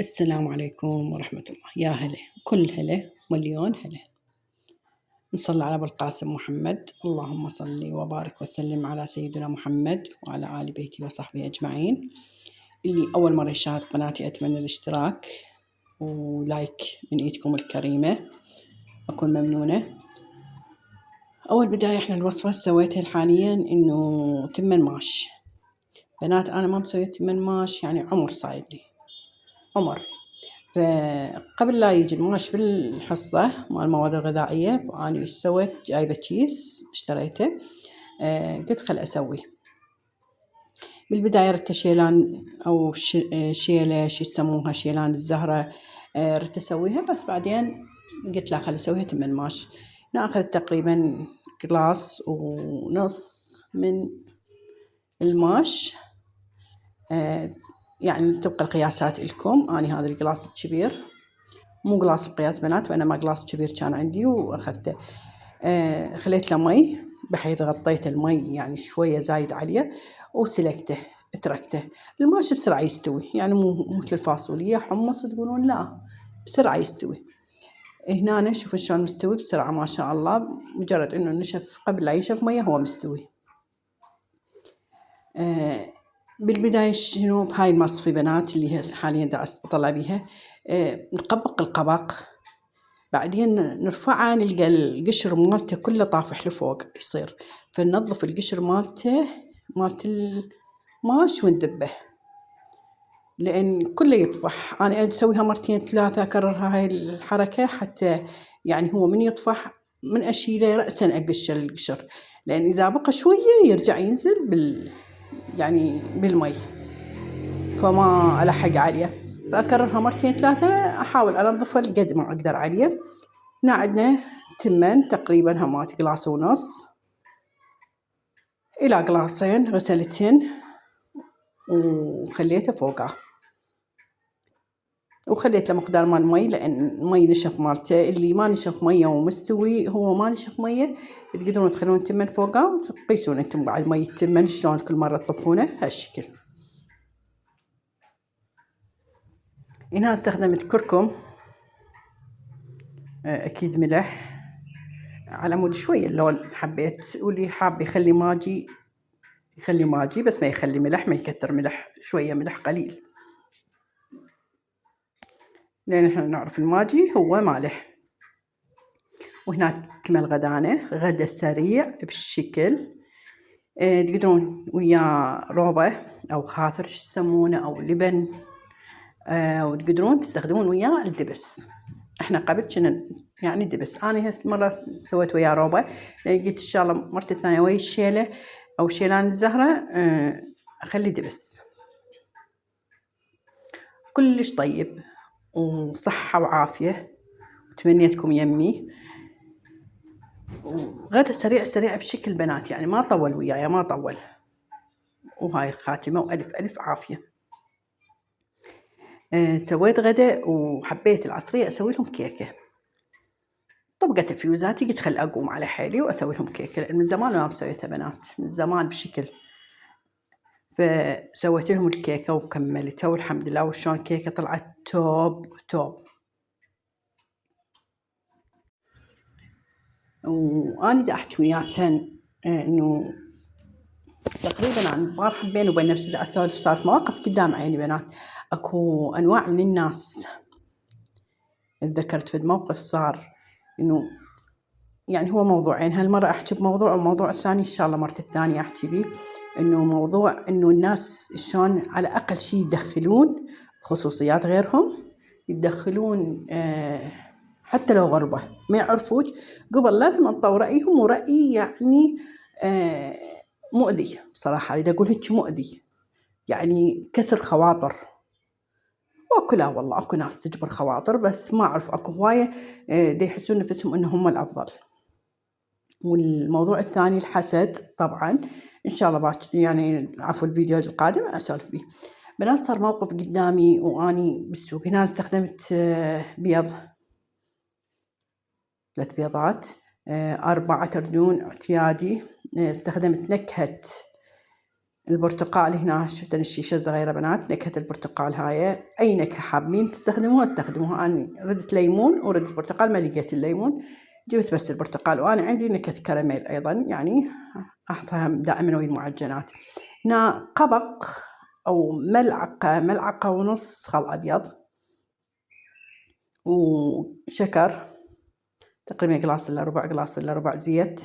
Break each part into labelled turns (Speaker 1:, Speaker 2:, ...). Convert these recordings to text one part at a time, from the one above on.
Speaker 1: السلام عليكم ورحمة الله. يا هلا، كل هلا مليون هلا. نصلي على أبو القاسم محمد. اللهم صل وبارك وسلم على سيدنا محمد وعلى آل بيته وصحبه أجمعين. اللي أول مرة يشاهد قناتي أتمنى الاشتراك ولايك من إيدكم الكريمة، أكون ممنونة. أول بداية إحنا الوصفة سويتها حاليا إنه تمن ماش. بنات أنا ما مسوية تمن ماش، يعني عمر صاير لي عمر. فقبل لا يجي الماش بالحصة مال المواد الغذائية، فأنا إيش سويت؟ جايبة كيس اشتريته. قلت خل أسوي بالبداية رت شيلان أو شيلة شو يسموها، شيلان الزهرة. رت أسويها، بس بعدين قلت لا خل أسويها تمن ماش. ناخذ تقريبا قلاص ونص من الماش. يعني تبقى القياسات لكم. أنا هذا القلاص الكبير، مو قلاص قياس بنات، وإنما قلاص كبير كان عندي وأخذته. خليت له مي بحيث غطيت المي يعني شوية زايد عليه، وسلكته تركته. الماش بسرعة يستوي، يعني مو مثل الفاصوليا حمص تقولون، لا بسرعة يستوي. هنا شوفوا شلون مستوي بسرعة ما شاء الله. مجرد إنه نشف قبل لا ينشف مية هو مستوي. بالبداية شنو بهاي المصفي بنات اللي هي حاليا دا أطلع بيها. نقبق القبق، بعدين نرفعه نلقى القشر مالته كله طافح لفوق يصير. فننظف القشر مالته مالت الماش ونذبه، لأن كله يطفح. أنا أسويها مرتين ثلاثة، أكرر هاي الحركة حتى يعني هو من يطفح من أشيله رأسا أقشر القشر، لأن إذا بقى شوية يرجع ينزل يعني بالمي، فما ألحق عليه. فأكررها مرتين ثلاثة، أحاول أنظفها قد ما أقدر عليه. هنا عندنا تمن تقريبا همات قلاص ونص إلى قلاصين، غسلتهن وخليته فوقه، وخليت له مقدار مال مي، لأن المي نشف مالته. اللي ما نشف ميه ومستوي هو ما نشف ميه تقدرون تخلون تمن فوقه وتقيسون انتم بعد مي التمن شلون كل مرة تطبخونه هالشكل. هنا استخدمت كركم، أكيد ملح على مود شوية اللون حبيت، واللي حاب يخلي ماجي يخلي ماجي، بس ما يخلي ملح، ما يكثر ملح، شوية ملح قليل، لأن احنا نعرف الماجي هو مالح. وهناك كمل غدانة، غدا سريع بالشكل. تقدرون وياه روبة أو خاثر شو يسمونه أو لبن. وتقدرون تستخدمون وياه الدبس. احنا قبل كنا يعني دبس. أنا هالمرة سويت وياه روبة، لأن قلت إن شاء الله مرة الثانية ويا الشيلة أو شيلان الزهرة أخلي دبس. كلش طيب وصحة وعافية، وتمنيتكم يمي. وغدا سريع سريع بشكل بنات، يعني ما طول وياي، ما طول. وهاي الخاتمة، وألف ألف عافية. سويت غدا، وحبيت العصرية أسوي لهم كيكة. طبقت فيوزاتي، قلت خل أقوم على حيلي وأسوي لهم كيكة، لأن من زمان ما مسويتها بنات، من زمان بشكل. فسويت لهم الكيكة وكملتها والحمد لله. وشون كيكة طلعت توب توب. وأنا دا أحكي وياكن إنه تقريبا عن البارحة بيني وبين نفسي دا أسولف، صارت مواقف قدام عيني بنات. أكو أنواع من الناس. اتذكرت في الموقف صار إنه يعني هو موضوعين، هالمرة أحكي بموضوع، والموضوع الثاني إن شاء الله مرة الثانية أحكي بيه. إنه موضوع إنه الناس شلون على أقل شيء يدخلون خصوصيات غيرهم، يتدخلون حتى لو غربة ما يعرفوك، قبل لازم أنطوا رأيهم، ورأيي يعني مؤذي بصراحة. أريد أقول هيك مؤذي، يعني كسر خواطر. واكو لا والله اكو ناس تجبر خواطر، بس ما أعرف اكو هواية دي يحسون نفسهم إنهم هم الأفضل. والموضوع الثاني الحسد طبعا، إن شاء الله يعني عفوا الفيديو القادم أسولف بيه. بنات صار موقف قدامي وأني بالسوق. هنا استخدمت بيض، 3 بيضات، 4 تردون اعتيادي. استخدمت نكهة البرتقال هنا شفتن الشيشة صغيرة بنات، نكهة البرتقال هاي أي نكهة حابين تستخدموها استخدموها. أنا ردت ليمون وردت برتقال، ما لقيت الليمون جبت بس البرتقال، وأنا عندي نكهة كراميل أيضا يعني أحطها دائما ويا المعجنات. هنا قبق أو ملعقة ونص خل أبيض وشكر تقريبا قلاص إلا ربع قلاص إلا ربع زيت،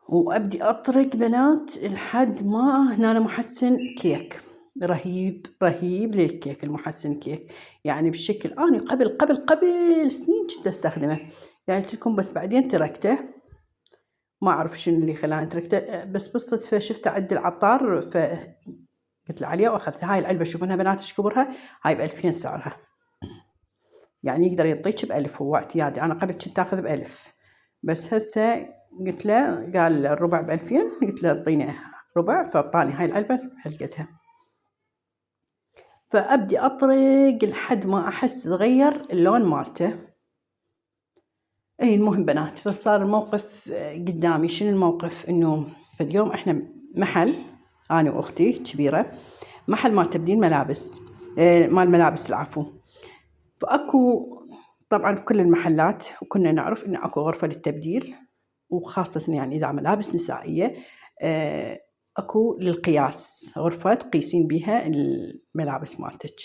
Speaker 1: وأبدي أطرق بنات لحد ما هنا محسن كيك رهيب للكيك. المحسن كيك يعني بشكل أنا قبل سنين كنت أستخدمه يعني تكون، بس بعدين تركته ما أعرف شنو اللي خلاني تركته، بس بالصدفة شفته عند العطار فقلت له عليه وأخذت هاي العلبة. شوفونها بنات إيش كبرها، هاي ب2000 سعرها، يعني يقدر ينطيك ب1000 هو اعتيادي. أنا قبل كنت آخذ ب1000 بس هسه قلت له، قال الربع ب2000 قلت له اعطيني ربع، فاعطاني هاي العلبة حلقتها. فأبدي أطرق لحد ما أحس غير اللون مالته. المهم بنات، فصار الموقف قدامي. شنو الموقف؟ إنه في اليوم إحنا محل أنا وأختي كبيرة، محل مال تبديل ملابس، مال ملابس العفو. فأكو طبعا كل المحلات وكنا نعرف إن أكو غرفة للتبديل، وخاصة يعني إذا ملابس نسائية أكو للقياس، غرفة تقيسين بيها الملابس مالتك.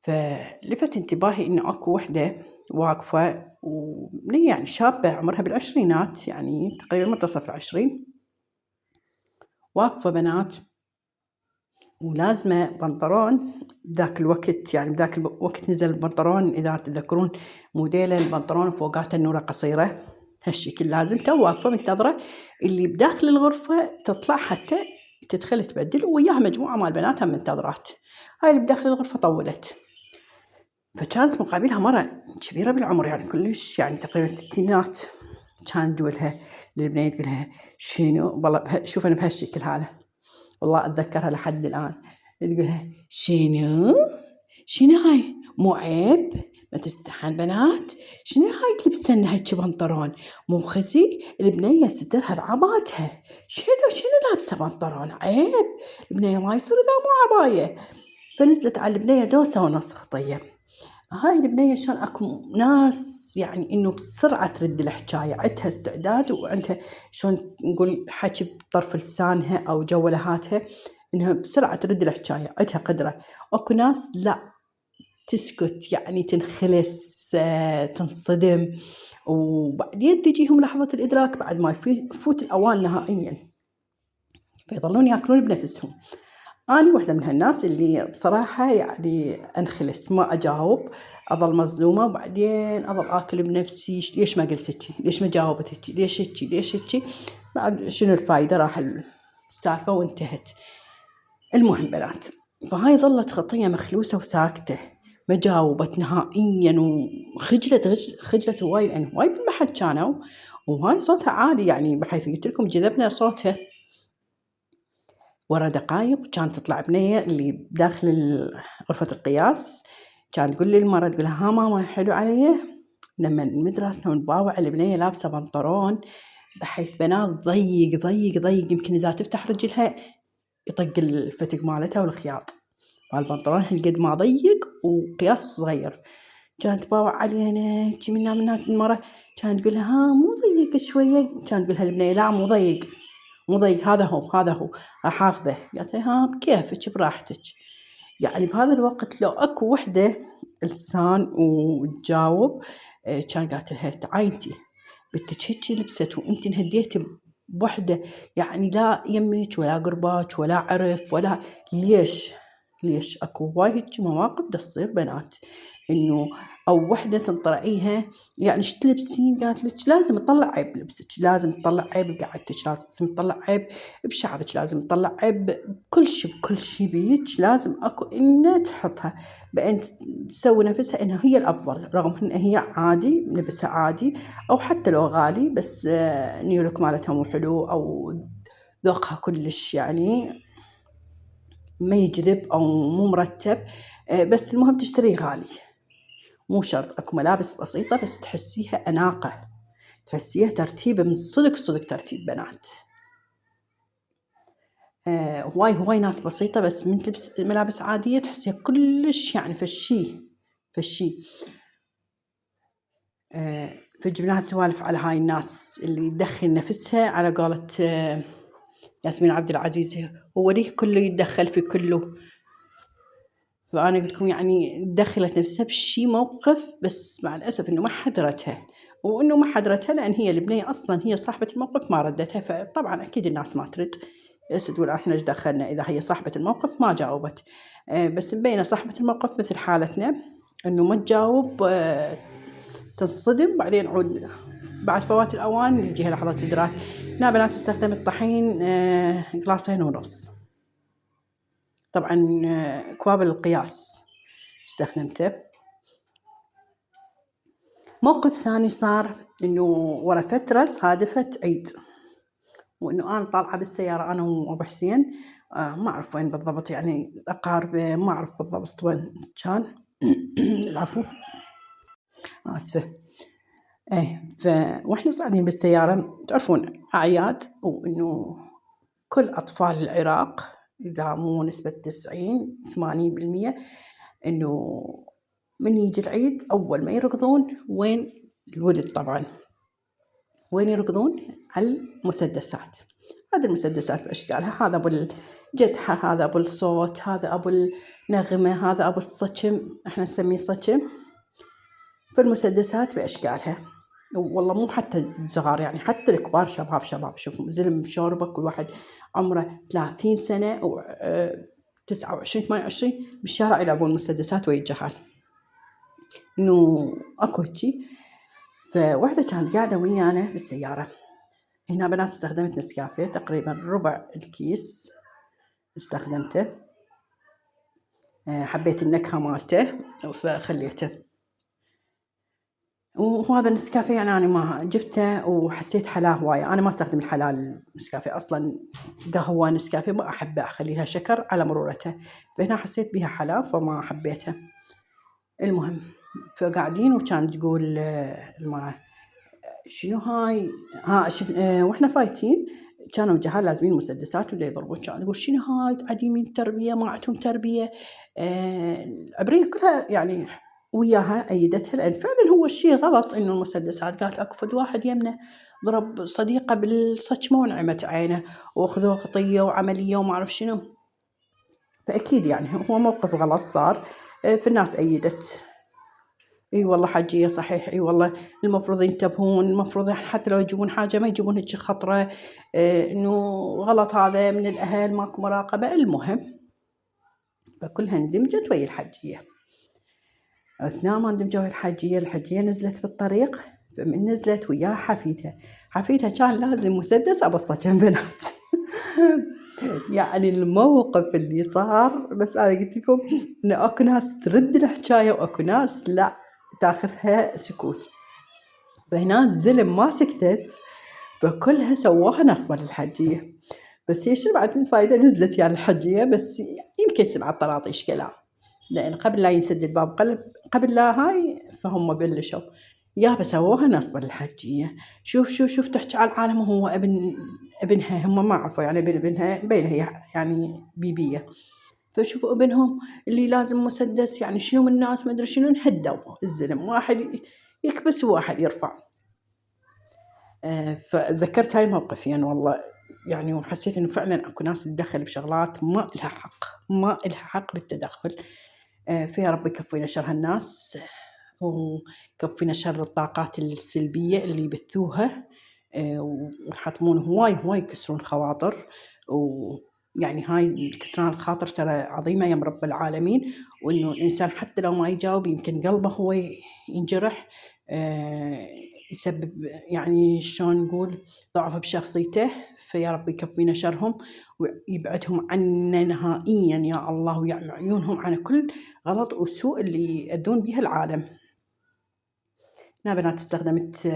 Speaker 1: فلفت انتباهي إنه أكو وحدة واقفة يعني شابة عمرها بالعشرينات، يعني تقريبا منتصف العشرين، واقفة بنات ولازمة بنطلون. ذاك الوقت يعني بذاك الوقت نزل البنطلون، إذا تذكرون موديل البنطلون فوقاته النورة قصيرة هالشكل، لازم تو واقفة منتظرة اللي بداخل الغرفة تطلع حتى تدخل تبدل، وياها مجموعة مال بناتها منتظرات. هاي اللي بداخل الغرفة طولت، فكانت مقابلها مرة كبيرة بالعمر يعني كلش، يعني تقريبا الستينات. كان تقولها للبنية تقولها شنو والله شوف أنا بهالشكل هذا، والله أتذكرها لحد الآن. تقولها شنو هاي، مو عيب ما تستحن بنات، شنو هاي تلبسن هيك بنطلون، مو خزي البنية سترها بعباتها، شنو لابسة بنطلون، عيب البنية ما يصير إذا مو عباية. فنزلت على البنية دوسة ونص خطية. هاي البنية شلون أكو ناس يعني إنه بسرعة ترد الحكاية، عندها استعداد وعندها شلون نقول حكي بطرف لسانها أو جولهاتها، إنها بسرعة ترد الحكاية، عندها قدرة. أكو ناس لا تسكت يعني تنخلس، تنصدم، وبعدين تجيهم لحظة الإدراك بعد ما يفوت الأوان نهائيا، فيظلون يأكلون بنفسهم. أنا واحدة من هالناس اللي بصراحة يعني أنخلص ما أجاوب، أظل مظلومة، وبعدين أظل آكل بنفسي ليش ما قلت هيك، ليش ما جاوبت هيك، ليش هيك. بعد شنو الفايدة، راح السالفة وانتهت. المهم بنات، فهاي ظلت خطية مخلوسة وساكتة ما جاوبت نهائيا، خجلت هواي، لأن هواي بالمحل كانوا، وهاي صوتها عالي يعني بحيث قلت لكم جذبنا صوتها. ورا دقايق كانت تطلع بنية اللي بداخل غرفة القياس، كانت تقول لي المرة، تقولها ها ماما حلو علي لما المدرسة ونباوع البنية لابسة بنطلون بحيث بنات ضيق، يمكن إذا تفتح رجلها يطق الفتق مالتها والخياط مال البنطلون هالقد ما ضيق وقياس صغير. كانت تباوع علينا منا المرة، كانت تقولها ها مو ضيق شوية، كانت تقولها البنية لا مو ضيق، هذا هو راح اخذه. قالت لي ها بكيفك براحتك. يعني بهذا الوقت لو اكو وحده لسان وتجاوب كان قالت لها تعاينتي بنتك هيك لبست وانت انهديتي بوحده، يعني لا يمك ولا قرباك ولا عرف ولا ليش اكو هواي هيك مواقف تصير بنات، انه او وحده تنطرعيها يعني ايش تلبسين، قالت لك لازم تطلع عيب بلبسك، لازم تطلع عيب بقعدتك، لازم تطلع عيب بشعرك، لازم تطلع عيب بكل شيء بيك، لازم اكو انه تحطها بان تسوي نفسها انها هي الافضل، رغم ان هي عادي لبسها عادي او حتى لو غالي، بس نيولك مالتها مو حلو او ذوقها كلش يعني ما يجذب او مو مرتب، بس المهم تشتريه غالي. مو شرط، اكو ملابس بسيطة بس تحسيها أناقة، تحسيها ترتيب من صدق ترتيب بنات. هواي ناس بسيطة بس من تلبس ملابس عادية تحسيها كلش يعني فشي. فجبناها سوالف على هاي الناس اللي تدخل نفسها على قولة ياسمين عبد العزيز، هو ليه كله يتدخل في كله. فأنا قلت لكم يعني دخلت نفسها بشي موقف، بس مع الأسف إنه ما حضرتها، وإنه ما حضرتها لأن هي البنية أصلاً هي صاحبة الموقف ما ردتها، فطبعاً أكيد الناس ما ترد. بس تقول إحنا إيش دخلنا إذا هي صاحبة الموقف ما جاوبت. بس مبينة صاحبة الموقف مثل حالتنا إنه ما تجاوب، تنصدم بعدين عود بعد فوات الأوان يجيها لحظة إدراك. هنا بنات استخدمت طحين 2.5 قلاص. طبعاً كواب القياس استخدمته. موقف ثاني صار إنه ورا فترة صادفت عيد، وإنه أنا طالعة بالسيارة أنا وأبو حسين، ما أعرف وين بالضبط يعني أقاربه ما أعرف بالضبط وين كان. العفو آسفة. وإحنا صاعدين بالسيارة تعرفون أعياد، وإنه كل أطفال العراق إذا مو نسبة 90-80% إنه من يجي العيد أول ما يركضون وين الولد طبعاً وين يركضون على المسدسات. هذه المسدسات بأشكالها، هذا أبو الجدحة، هذا أبو الصوت، هذا أبو النغمة، هذا أبو الصجم، إحنا نسميه صجم. فالمسدسات بأشكالها، والله مو حتى الصغار يعني حتى الكبار شباب. شوف زلم شوربة كل واحد عمره 30 سنة و 29-28 بالشارع يلعبون مسدسات ويتجهل إنه أكو هيجي. فواحدة كانت قاعدة ويانا بالسيارة. هنا بنات استخدمت نسكافيه تقريبا ربع الكيس استخدمته. حبيت النكهة مالته فخليته. وهذا النسكافيه يعني أنا ما جبته وحسيت حلاه هواية. أنا ما استخدم الحلال النسكافيه أصلاً، قهوة نسكافيه ما أحبه أخلي لها شكر على مرورته، فهنا حسيت بها حلا فما حبيته. المهم فقاعدين وكانت تقول المرأة شنو هاي واحنا فايتين كانوا الجهال لازمين مسدسات ودا يضربون، كانوا يقول شنو هاي عديمين تربية ما عندهم تربية. العبرية كلها يعني وياها أيدتها، لأن فعلا هو الشيء غلط إنه المسدسات. قالت أكو فد واحد يمنا ضرب صديقة بالصجمة ونعمت عينه وأخذوه خطية وعملية وما أعرف شنو. فأكيد يعني هو موقف غلط صار، في الناس أيدت. اي والله حجية صحيح، اي والله المفروض ينتبهون، المفروض حتى لو يجيبون حاجة ما يجيبون هيك خطرة، انه غلط هذا من الاهل ماكو مراقبة. المهم فكلها اندمجت ويا الحجية. اثناء ما اندمجوا ويا الحجية نزلت بالطريق. فمن نزلت وياها حفيدها كان لازم مسدس ابو الصجن بنات. يعني الموقف اللي صار، بس انا قلت لكم ان اكو ناس ترد الحكاية واكو ناس لا تاخذها سكوت. فهنا الزلم ما سكتت، فكلها سواها نصبة للحجية. بس هي شنو بعد الفايدة نزلت يعني الحجية، بس يمكن سمعت طراطيش كلام، لأن قبل لا ينسد الباب قبل لا هاي فهم بلشوا يابا سووها نصبة للحجية. شوف تحكي على العالم وهو ابنها، هم ما عرفوا يعني ابنها بينها هي يعني بيبية. فشوفوا ابنهم اللي لازم مسدس، يعني شنو من الناس ما ادري شنو انهدوا الزلم، واحد يكبس وواحد يرفع. فذكرت هاي الموقفين يعني والله يعني، وحسيت انه فعلا اكو ناس تتدخل بشغلات ما لها حق بالتدخل. فيا رب يكفينا شر هالناس ويكفينا شر الطاقات السلبية اللي يبثوها، ويحطمون هواي يكسرون خواطر. ويعني هاي كسران الخاطر ترى عظيمة يا رب العالمين، وإنه الإنسان حتى لو ما يجاوب يمكن قلبه هو ينجرح، يسبب يعني شلون نقول ضعف بشخصيته. فيا رب يكفينا شرهم ويبعدهم عنا نهائيا يا الله، ويعمي عيونهم عن كل غلط وسوء اللي يأذون بها العالم. هنا بنات استخدمت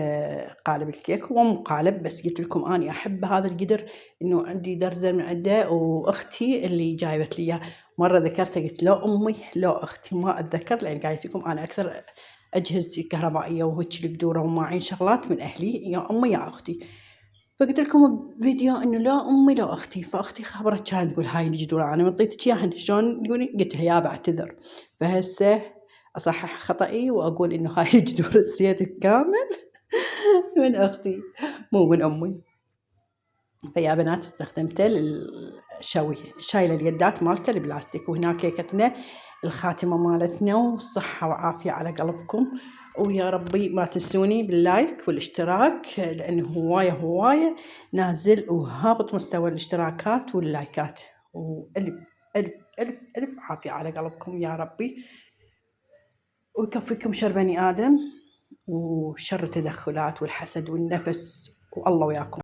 Speaker 1: قالب الكيك، هو مو قالب بس قلت لكم أني أحب هذا القدر إنه عندي درزة من عنده، وأختي اللي جايبت لي إياه مرة ذكرتها قلت لو أمي لو أختي ما أتذكر، لأن قالت لكم أنا أكثر أجهزتي الكهربائية وهيك القدورة وماعين شغلات من أهلي يا أمي يا أختي. فقلت لكم بفيديو إنه لا أمي لا أختي، فأختي خبرت كانت تقول هاي الجذور أنا منطيتك إياهن شلون تقولين؟ قلت لها يا بعتذر. فهسه أصحح خطأي وأقول إنه هاي الجذور الزيت كامل من أختي مو من أمي. فيا بنات استخدمته للشوي، شايلة اليدات مالته البلاستيك، وهنا كيكتنا الخاتمة مالتنا، والصحة وعافية على قلبكم. ويا ربي ما تنسوني باللايك والاشتراك، لأنه هواية نازل وهابط مستوى الاشتراكات واللايكات، وألف ألف ألف ألف عافية على قلبكم يا ربي، ويكفيكم شر بني آدم وشر التدخلات والحسد والنفس، والله وياكم.